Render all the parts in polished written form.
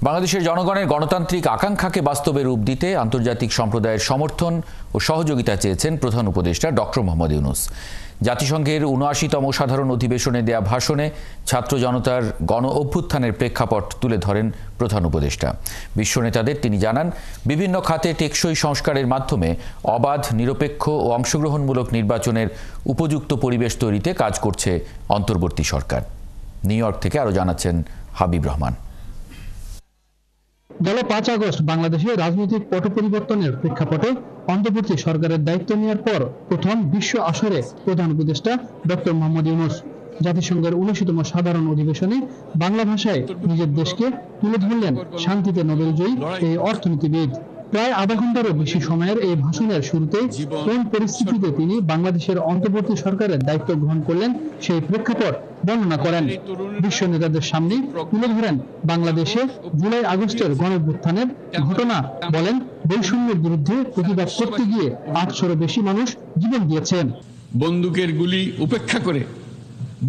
বাংলাদেশের জনগণের গণতান্ত্রিক আকাঙ্ক্ষাকে বাস্তবে রূপ দিতে আন্তর্জাতিক সম্প্রদায়ের সমর্থন ও সহযোগিতা চেয়েছেন প্রধান উপদেষ্টা ডক্টর মোহাম্মদ ইউনূস। জাতিসংঘের ৭৯তম সাধারণ অধিবেশনে দেয়া ভাষণে ছাত্র জনতার গণ অভ্যুত্থানের প্রেক্ষাপট তুলে ধরেন প্রধান উপদেষ্টা। বিশ্ব নেতাদের তিনি জানান, বিভিন্ন খাতে টেকসই সংস্কারের মাধ্যমে অবাধ, নিরপেক্ষ ও অংশগ্রহণমূলক নির্বাচনের উপযুক্ত পরিবেশ তৈরিতে কাজ করছে অন্তর্বর্তী সরকার। নিউ ইয়র্ক থেকে আরও জানাচ্ছেন হাবিব রহমান। গেল ৫ আগস্ট বাংলাদেশে রাজনৈতিক পট পরিবর্তনের প্রেক্ষাপটে অন্তর্বর্তী সরকারের দায়িত্ব নেওয়ার পর প্রথম বিশ্ব আসরে প্রধান উপদেষ্টা ডক্টর মোহাম্মদ ইউনূস জাতিসংঘের ৭৯তম সাধারণ অধিবেশনে বাংলা ভাষায় নিজের দেশকে তুলে ধরলেন শান্তিতে নোবেলজয়ী এই অর্থনীতিবিদ। প্রায় আধা ঘন্টারও বেশি সময়ের এই ভাষণের শুরুতে কোন পরিস্থিতিতে তিনি বাংলাদেশের অন্তর্বর্তী সরকারের দায়িত্ব গ্রহণ করলেন সেই প্রেক্ষাপট বর্ণনা করেন। বিশ্ব নেতাদের সামনে তুলে ধরেন বাংলাদেশে জুলাই আগস্টের গণঅভ্যুত্থানের ঘটনা। বলেন, বৈষম্যের বিরুদ্ধে প্রতিবাদ করতে গিয়ে ৮০০-রও বেশি মানুষ জীবন দিয়েছেন। বন্দুকের গুলি উপেক্ষা করে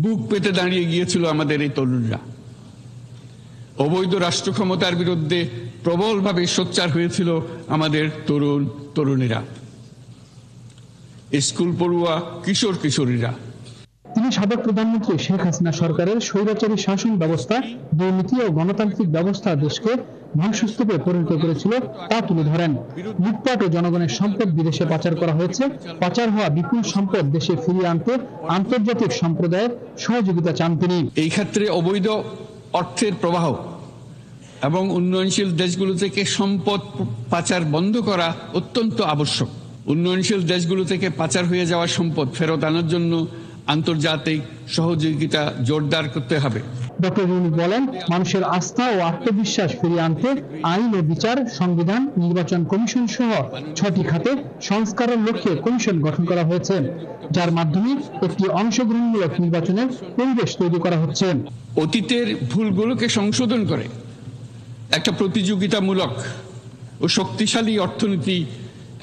বুক পেতে দাঁড়িয়ে গিয়েছিল আমাদের এই তরুণরা। অবৈধ রাষ্ট্র ক্ষমতার বিরুদ্ধে প্রবলভাবে সোচ্চার হয়েছিল আমাদের তরুণীরা, স্কুল পড়ুয়া কিশোর কিশোরীরা। তিনি সাবেক প্রধানমন্ত্রী শেখ হাসিনা সরকারের স্বৈরাচারী শাসন ব্যবস্থা, দুর্নীতি ও গণতান্ত্রিক ব্যবস্থা দেশকে ধ্বংসস্তূপে পরিণত করেছিল তা তুলে ধরেন। লুটপাট ও জনগণের সম্পদ বিদেশে পাচার করা হয়েছে। পাচার হওয়া বিপুল সম্পদ দেশে ফিরিয়ে আনতে আন্তর্জাতিক সম্প্রদায়ের সহযোগিতা চান তিনি। এই ক্ষেত্রে অবৈধ অর্থের প্রবাহ এবং উন্নয়নশীল দেশগুলো থেকে সম্পদ পাচার বন্ধ করা অত্যন্ত আবশ্যক। উন্নয়নশীল দেশগুলো থেকে পাচার হয়ে যাওয়া সম্পদ ফেরত আনার জন্য আন্তর্জাতিক সহযোগিতা জোরদার করতে হবে। ডক্টর ইউনূস বলেন, মানুষের আস্থা ও আত্মবিশ্বাস ফিরিয়ে আনতে আইন ও বিচার, সংবিধান, নির্বাচন কমিশন সহ ৬টি খাতে সংস্কারের লক্ষ্যে কমিশন গঠন করা হয়েছে, যার মাধ্যমে একটি অংশগ্রহণমূলক নির্বাচনের পরিবেশ তৈরি করা হচ্ছে। অতীতের ভুলগুলোকে সংশোধন করে একটা প্রতিযোগিতামূলক ও শক্তিশালী অর্থনীতি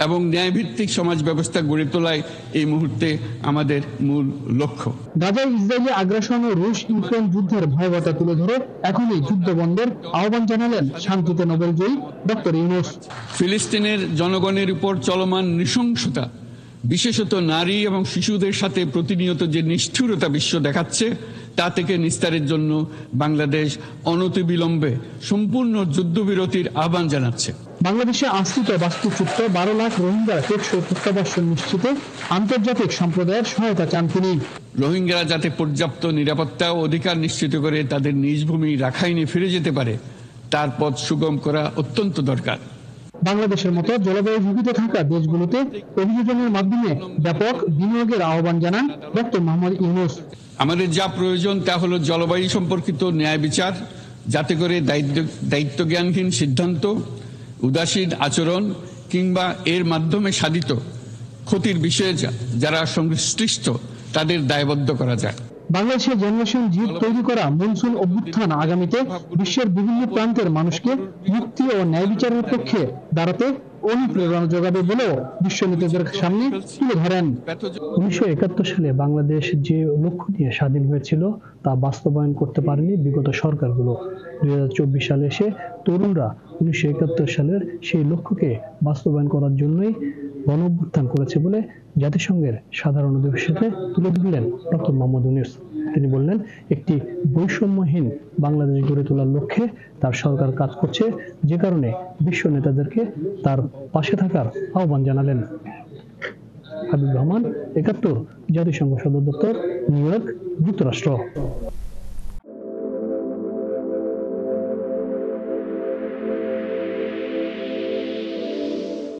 এবং ন্যায়ভিত্তিক সমাজ ব্যবস্থা গড়ে তোলায় এই মুহূর্তে আমাদের মূল লক্ষ্য। গাজায় ইসরায়েলি আগ্রাসন ও রুশ ইউক্রেন যুদ্ধের ভয়াবহতা তুলে ধরে এখনই যুদ্ধ বন্ধের আহ্বান জানালেন শান্তিতে নোবেলজয়ী ডক্টর ইউনূস। ফিলিস্তিনের জনগণের উপর চলমান নৃশংসতা, বিশেষত নারী এবং শিশুদের সাথে প্রতিনিয়ত যে নিষ্ঠুরতা বিশ্ব দেখাচ্ছে, তা থেকে নিস্তারের জন্য বাংলাদেশ অনতিবিলম্বে সম্পূর্ণ যুদ্ধবিরতির আহ্বান জানাচ্ছে। বাংলাদেশে আশ্রিত বাস্তুচ্যুত ১২ লাখ রোহিঙ্গা টেকসই প্রত্যাবাসন নিশ্চিতে আন্তর্জাতিক সম্প্রদায়ের সহায়তা চান তিনি। রোহিঙ্গারা যাতে পর্যাপ্ত নিরাপত্তা ও অধিকার নিশ্চিত করে তাদের নিজ ভূমি রাখাইনে ফিরে যেতে পারে, তার পথ সুগম করা অত্যন্ত দরকার। বাংলাদেশের মতো জলবায়ু ঝুঁকিতে থাকা দেশগুলোতে অভিযোজনের মাধ্যমে ব্যাপক বিনিয়োগের আহ্বান জানান ডক্টর মোহাম্মদ ইউনূস। আমাদের যা প্রয়োজন তা হলো জলবায়ু সম্পর্কিত ন্যায় বিচার, যাতে করে দায়িত্বজ্ঞানহীন সিদ্ধান্ত, উদাসীন আচরণ কিংবা এর মাধ্যমে সাধিত ক্ষতির বিষয়ে যারা সংশ্লিষ্ট তাদের দায়বদ্ধ করা যায়। বাংলাদেশের জেনারেশন জিত তৈরি করা মনসুন অভ্যুত্থান আগামীতে বিশ্বের বিভিন্ন প্রান্তের মানুষকে মুক্তি ও ন্যায় বিচারের পক্ষে দাঁড়াতে অনুপ্রেরণা যোগাবে বলেও বিশ্ব নেতাদের সামনে তুলে ধরেন। ১৯৭১ সালে বাংলাদেশ যে লক্ষ্য নিয়ে স্বাধীন হয়েছিল তা বাস্তবায়ন করতে পারেনি বিগত সরকারগুলো। ২০২৪ সালে এসে তরুণরা ১৯৭১ সালের সেই লক্ষ্যকে বাস্তবায়ন করার জন্যই গণ অভ্যুত্থান করেছে বলে জাতিসংঘের সাধারণ অধিবেশনে তুলে ধরলেন ডক্টর মোহাম্মদ ইউনূস। তিনি বললেন, একটি বৈষম্যহীন বাংলাদেশ গড়ে তোলার লক্ষ্যে তার সরকার কাজ করছে, যে কারণে বিশ্ব নেতাদেরকে তার পাশে থাকার আহ্বান জানালেন। হাবিব রহমান, ৭১, জাতিসংঘ সদর দপ্তর, নিউ ইয়র্ক, যুক্তরাষ্ট্র।